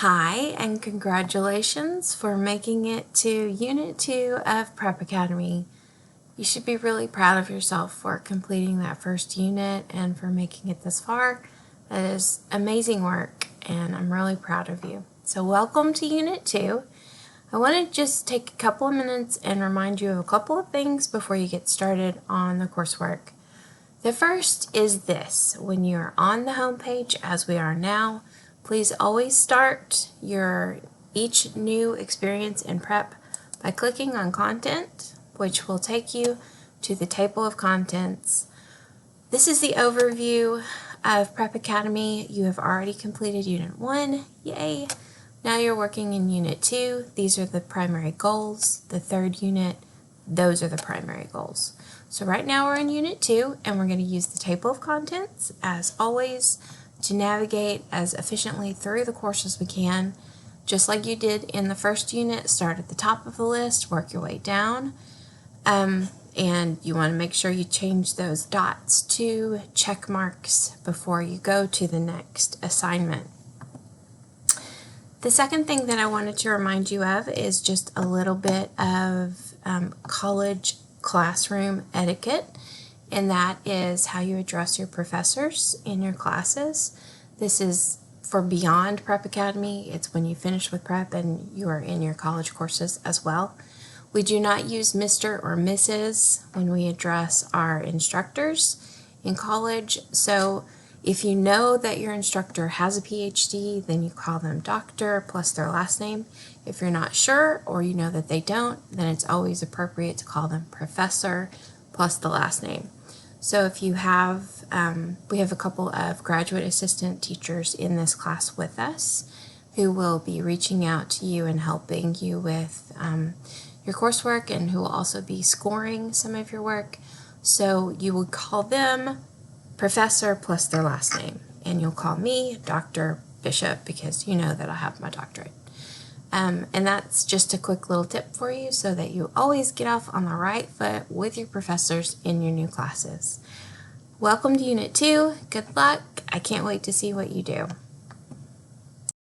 Hi, and congratulations for making it to Unit 2 of Prep Academy. You should be really proud of yourself for completing that first unit and for making it this far. That is amazing work, and I'm really proud of you. So welcome to Unit 2. I want to just take a couple of minutes and remind you of a couple of things before you get started on the coursework. The first is this: when you're on the home page, as we are now, please always start each new experience in prep by clicking on Content, which will take you to the table of contents. This is the overview of Prep Academy. You have already completed Unit 1, yay! Now you're working in Unit 2. These are the primary goals. The third unit, those are the primary goals. So right now we're in Unit 2, and we're going to use the table of contents, as always, to navigate as efficiently through the course as we can. Just like you did in the first unit, start at the top of the list, work your way down, and you want to make sure you change those dots to check marks before you go to the next assignment. The second thing that I wanted to remind you of is just a little bit of college classroom etiquette, and that is how you address your professors in your classes. This is for beyond Prep Academy. It's when you finish with prep and you are in your college courses as well. We do not use Mr. or Mrs. when we address our instructors in college. So if you know that your instructor has a PhD, then you call them Doctor plus their last name. If you're not sure, or you know that they don't, then it's always appropriate to call them Professor plus the last name. So if you have, we have a couple of graduate assistant teachers in this class with us who will be reaching out to you and helping you with your coursework, and who will also be scoring some of your work. So you would call them Professor plus their last name, and you'll call me Dr. Bishop because you know that I have my doctorate. And that's just a quick little tip for you so that you always get off on the right foot with your professors in your new classes. Welcome to Unit 2. Good luck. I can't wait to see what you do.